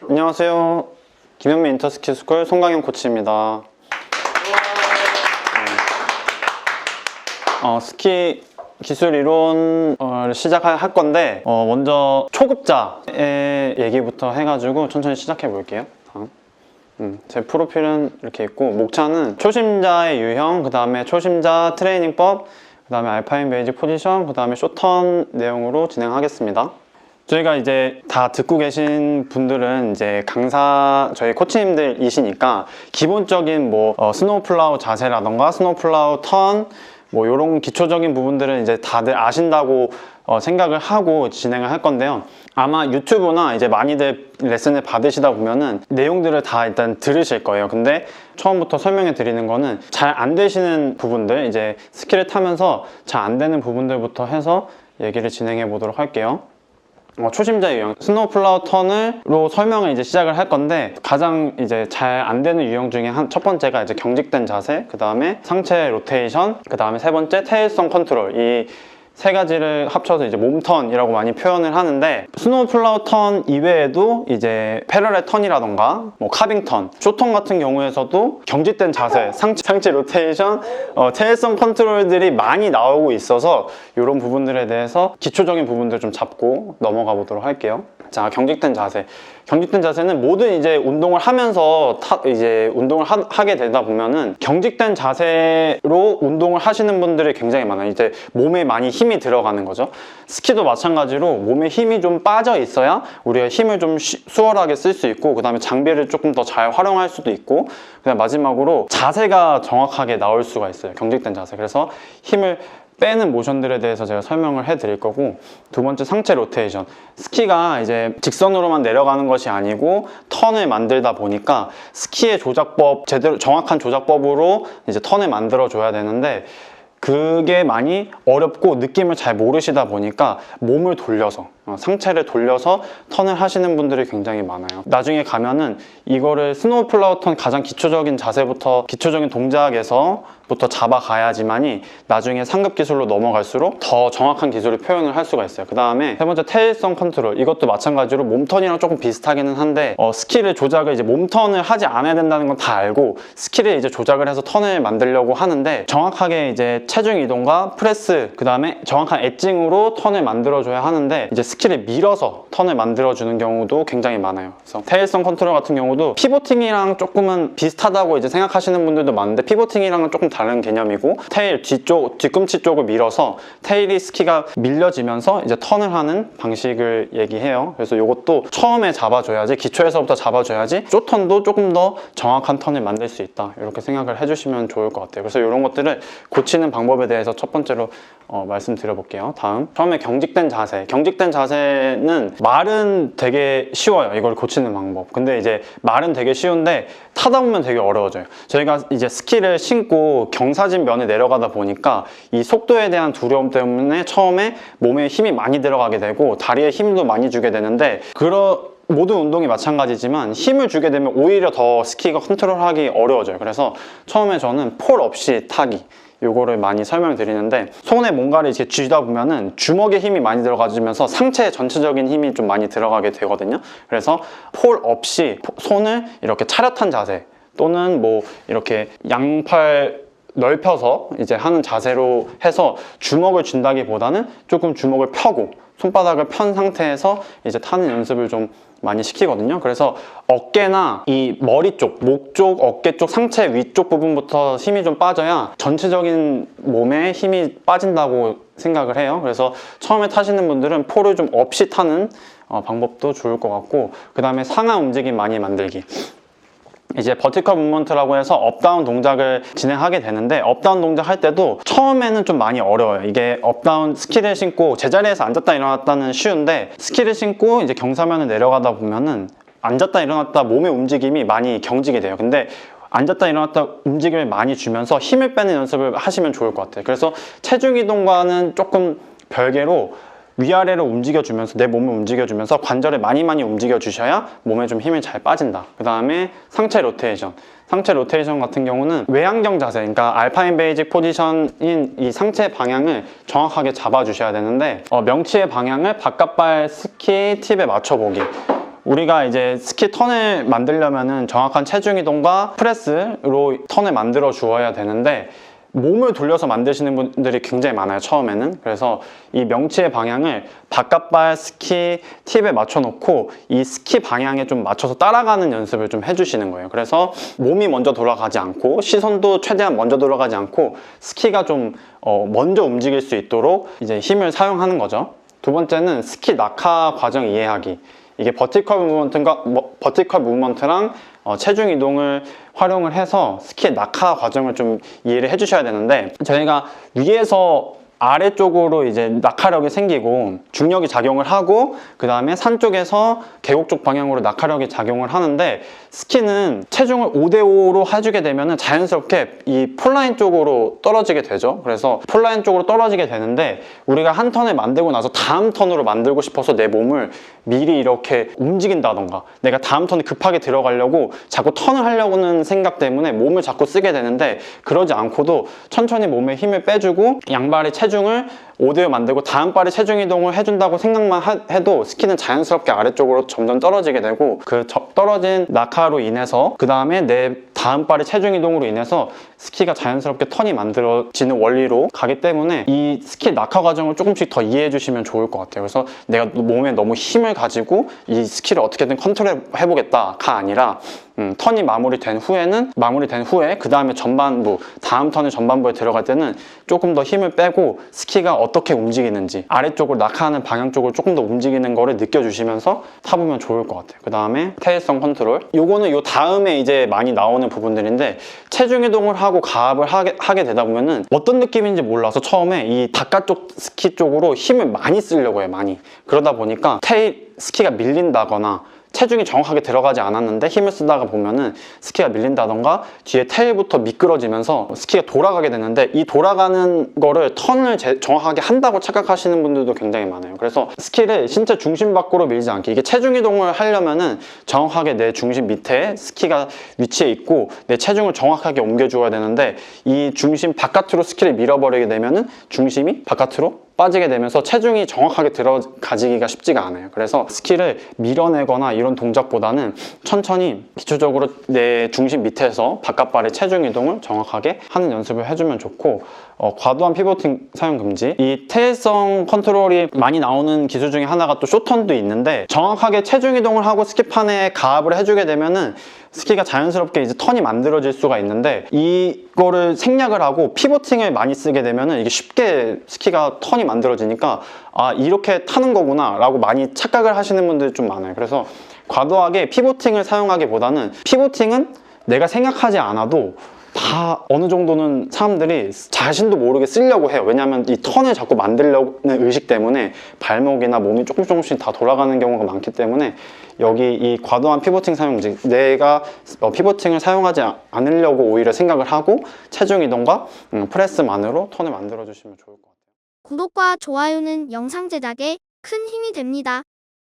안녕하세요. 김현민 인터스키스쿨 송강현 코치입니다. 스키 기술 이론을 시작할 건데 먼저 초급자의 얘기부터 해가지고 천천히 시작해 볼게요. 제 프로필은 이렇게 있고, 목차는 초심자의 유형, 그 다음에 초심자 트레이닝법, 그 다음에 알파인 베이직 포지션, 그 다음에 쇼턴 내용으로 진행하겠습니다. 저희가 이제 다 듣고 계신 분들은 이제 저희 코치님들이시니까 기본적인 스노우 플라우 자세라던가 스노우 플라우 턴 이런 기초적인 부분들은 이제 다들 아신다고 생각을 하고 진행을 할 건데요. 아마 유튜브나 이제 많이들 레슨을 받으시다 보면은 내용들을 다 일단 들으실 거예요. 근데 처음부터 설명해 드리는 거는 잘 안 되시는 부분들, 이제 스키를 타면서 잘 안 되는 부분들부터 해서 얘기를 진행해 보도록 할게요. 초심자 유형 스노우 플라우 턴으로 설명을 이제 시작을 할 건데, 가장 이제 잘 안 되는 유형 중에 첫 번째가 이제 경직된 자세, 그 다음에 상체 로테이션, 그 다음에 세 번째 테일성 컨트롤, 이 세 가지를 합쳐서 이제 몸턴이라고 많이 표현을 하는데, 스노우 플라우 턴 이외에도 이제 패러렐 턴이라던가 카빙 턴, 쇼턴 같은 경우에서도 경직된 자세, 상체 로테이션, 테일성 컨트롤들이 많이 나오고 있어서 이런 부분들에 대해서 기초적인 부분들 좀 잡고 넘어가 보도록 할게요. 자, 경직된 자세. 경직된 자세는 모든 이제 운동을 하면서 운동을 하게 되다 보면은 경직된 자세로 운동을 하시는 분들이 굉장히 많아요. 이제 몸에 많이 힘이 들어가는 거죠. 스키도 마찬가지로 몸에 힘이 좀 빠져 있어야 우리가 힘을 좀 수월하게 쓸 수 있고, 그 다음에 장비를 조금 더 잘 활용할 수도 있고, 그다음 마지막으로 자세가 정확하게 나올 수가 있어요. 경직된 자세. 그래서 힘을 빼는 모션들에 대해서 제가 설명을 해 드릴 거고, 두 번째 상체 로테이션. 스키가 이제 직선으로만 내려가는 것이 아니고 턴을 만들다 보니까 스키의 조작법, 제대로 정확한 조작법으로 이제 턴을 만들어 줘야 되는데, 그게 많이 어렵고 느낌을 잘 모르시다 보니까 몸을 돌려서 상체를 돌려서 턴을 하시는 분들이 굉장히 많아요. 나중에 가면은 이거를 스노우 플라우 턴 가장 기초적인 자세부터, 기초적인 동작에서부터 잡아가야지만이 나중에 상급 기술로 넘어갈수록 더 정확한 기술을 표현을 할 수가 있어요. 그 다음에 세 번째 테일성 컨트롤. 이것도 마찬가지로 몸턴이랑 조금 비슷하기는 한데, 스키를 조작을 이제 몸턴을 하지 않아야 된다는 건 다 알고 스키를 이제 조작을 해서 턴을 만들려고 하는데, 정확하게 이제 체중 이동과 프레스, 그 다음에 정확한 엣징으로 턴을 만들어줘야 하는데, 이제 스키를 밀어서 턴을 만들어주는 경우도 굉장히 많아요. 그래서 테일성 컨트롤 같은 경우도 피보팅이랑 조금은 비슷하다고 이제 생각하시는 분들도 많은데, 피보팅이랑은 조금 다른 개념이고, 테일 뒤꿈치 쪽을 밀어서 테일이 스키가 밀려지면서 이제 턴을 하는 방식을 얘기해요. 그래서 이것도 처음에 잡아줘야지, 기초에서부터 잡아줘야지 쇼턴도 조금 더 정확한 턴을 만들 수 있다, 이렇게 생각을 해주시면 좋을 것 같아요. 그래서 이런 것들을 고치는 방법에 대해서 첫 번째로 말씀드려 볼게요. 다음, 처음에 경직된 자세. 경직된 자세는 말은 되게 쉬워요, 이걸 고치는 방법. 근데 이제 말은 되게 쉬운데 타다 보면 되게 어려워져요. 저희가 이제 스키를 신고 경사진 면에 내려가다 보니까 이 속도에 대한 두려움 때문에 처음에 몸에 힘이 많이 들어가게 되고 다리에 힘도 많이 주게 되는데, 모든 운동이 마찬가지지만 힘을 주게 되면 오히려 더 스키가 컨트롤하기 어려워져요. 그래서 처음에 저는 폴 없이 타기, 요거를 많이 설명드리는데, 손에 뭔가를 이렇게 쥐다 보면은 주먹에 힘이 많이 들어가지면서 상체 전체적인 힘이 좀 많이 들어가게 되거든요. 그래서 폴 없이 손을 이렇게 차렷한 자세, 또는 이렇게 양팔 넓혀서 이제 하는 자세로 해서 주먹을 쥔다기보다는 조금 주먹을 펴고 손바닥을 편 상태에서 이제 타는 연습을 좀 많이 시키거든요. 그래서 어깨나 이 머리 쪽, 목 쪽, 어깨 쪽, 상체 위쪽 부분부터 힘이 좀 빠져야 전체적인 몸에 힘이 빠진다고 생각을 해요. 그래서 처음에 타시는 분들은 폴을 좀 없이 타는 방법도 좋을 것 같고, 그 다음에 상하 움직임 많이 만들기. 이제 버티컬 무브먼트라고 해서 업다운 동작을 진행하게 되는데, 업다운 동작 할 때도 처음에는 좀 많이 어려워요. 이게 업다운, 스키를 신고 제자리에서 앉았다 일어났다는 쉬운데, 스키를 신고 이제 경사면을 내려가다 보면은 앉았다 일어났다 몸의 움직임이 많이 경직이 돼요. 근데 앉았다 일어났다 움직임을 많이 주면서 힘을 빼는 연습을 하시면 좋을 것 같아요. 그래서 체중 이동과는 조금 별개로 위아래로 움직여주면서, 내 몸을 움직여주면서 관절을 많이 움직여 주셔야 몸에 좀 힘이 잘 빠진다. 그 다음에 상체 로테이션. 상체 로테이션 같은 경우는 외안경 자세, 그러니까 알파인 베이직 포지션인 이 상체 방향을 정확하게 잡아주셔야 되는데, 명치의 방향을 바깥발 스키 팁에 맞춰보기. 우리가 이제 스키 턴을 만들려면은 정확한 체중 이동과 프레스로 턴을 만들어 주어야 되는데 몸을 돌려서 만드시는 분들이 굉장히 많아요, 처음에는. 그래서 이 명치의 방향을 바깥발 스키 팁에 맞춰 놓고 이 스키 방향에 좀 맞춰서 따라가는 연습을 좀 해주시는 거예요. 그래서 몸이 먼저 돌아가지 않고 시선도 최대한 먼저 돌아가지 않고 스키가 좀 먼저 움직일 수 있도록 이제 힘을 사용하는 거죠. 두 번째는 스키 낙하 과정 이해하기. 이게 버티컬 무브먼트랑 체중 이동을 활용을 해서 스키의 낙하 과정을 좀 이해를 해주셔야 되는데, 저희가 위에서 아래쪽으로 이제 낙하력이 생기고 중력이 작용을 하고 그 다음에 산 쪽에서 계곡 쪽 방향으로 낙하력이 작용을 하는데, 스키는 체중을 5대5로 해주게 되면 자연스럽게 이 폴라인 쪽으로 떨어지게 되죠. 그래서 폴라인 쪽으로 떨어지게 되는데, 우리가 한 턴을 만들고 나서 다음 턴으로 만들고 싶어서 내 몸을 미리 이렇게 움직인다던가, 내가 다음 턴에 급하게 들어가려고 자꾸 턴을 하려고는 생각 때문에 몸을 자꾸 쓰게 되는데, 그러지 않고도 천천히 몸에 힘을 빼주고 양발의 체중을 5대5 만들고 다음 발의 체중 이동을 해준다고 생각만 해도 스키는 자연스럽게 아래쪽으로 점점 떨어지게 되고, 그 떨어진 낙하로 인해서 그 다음에 내 다음 발의 체중 이동으로 인해서 스키가 자연스럽게 턴이 만들어지는 원리로 가기 때문에 이 스키 낙하 과정을 조금씩 더 이해해 주시면 좋을 것 같아요. 그래서 내가 몸에 너무 힘을 가지고 이 스키를 어떻게든 컨트롤 해보겠다가 아니라 턴이 마무리된 후에 그 다음에 전반부, 다음 턴의 전반부에 들어갈 때는 조금 더 힘을 빼고 스키가 어떻게 움직이는지, 아래쪽으로 낙하하는 방향 쪽을 조금 더 움직이는 거를 느껴주시면서 타보면 좋을 것 같아요. 그 다음에 퇴행성 컨트롤, 요거는 요 다음에 이제 많이 나오는 부분들인데, 체중 이동을 하고 가압을 하게 되다 보면은 어떤 느낌인지 몰라서 처음에 이 바깥쪽 스키 쪽으로 힘을 많이 쓰려고 해요, 많이. 그러다 보니까 스키가 밀린다거나 체중이 정확하게 들어가지 않았는데 힘을 쓰다가 보면은 스키가 밀린다던가 뒤에 테일부터 미끄러지면서 스키가 돌아가게 되는데, 이 돌아가는 거를 턴을 정확하게 한다고 착각하시는 분들도 굉장히 많아요. 그래서 스키를 신체 중심 밖으로 밀지 않게, 이게 체중 이동을 하려면은 정확하게 내 중심 밑에 스키가 위치해 있고 내 체중을 정확하게 옮겨줘야 되는데, 이 중심 바깥으로 스키를 밀어버리게 되면은 중심이 바깥으로 빠지게 되면서 체중이 정확하게 들어가지기가 쉽지가 않아요. 그래서 스키를 밀어내거나 이런 동작보다는 천천히 기초적으로 내 중심 밑에서 바깥발의 체중 이동을 정확하게 하는 연습을 해주면 좋고, 과도한 피보팅 사용 금지. 이 퇴행성 컨트롤이 많이 나오는 기술 중에 하나가 또 쇼턴도 있는데, 정확하게 체중 이동을 하고 스키판에 가압을 해주게 되면은 스키가 자연스럽게 이제 턴이 만들어질 수가 있는데, 이거를 생략을 하고 피보팅을 많이 쓰게 되면은 이게 쉽게 스키가 턴이 만들어지니까 아, 이렇게 타는 거구나 라고 많이 착각을 하시는 분들이 좀 많아요. 그래서 과도하게 피보팅을 사용하기보다는, 피보팅은 내가 생각하지 않아도 다 어느 정도는 사람들이 자신도 모르게 쓰려고 해요. 왜냐하면 이 턴을 자꾸 만들려는 의식 때문에 발목이나 몸이 조금씩 다 돌아가는 경우가 많기 때문에, 여기 이 과도한 피보팅 사용지, 내가 피보팅을 사용하지 않으려고 오히려 생각을 하고 체중 이동과 프레스만으로 턴을 만들어 주시면 좋을 것 같아요. 구독과 좋아요는 영상 제작에 큰 힘이 됩니다.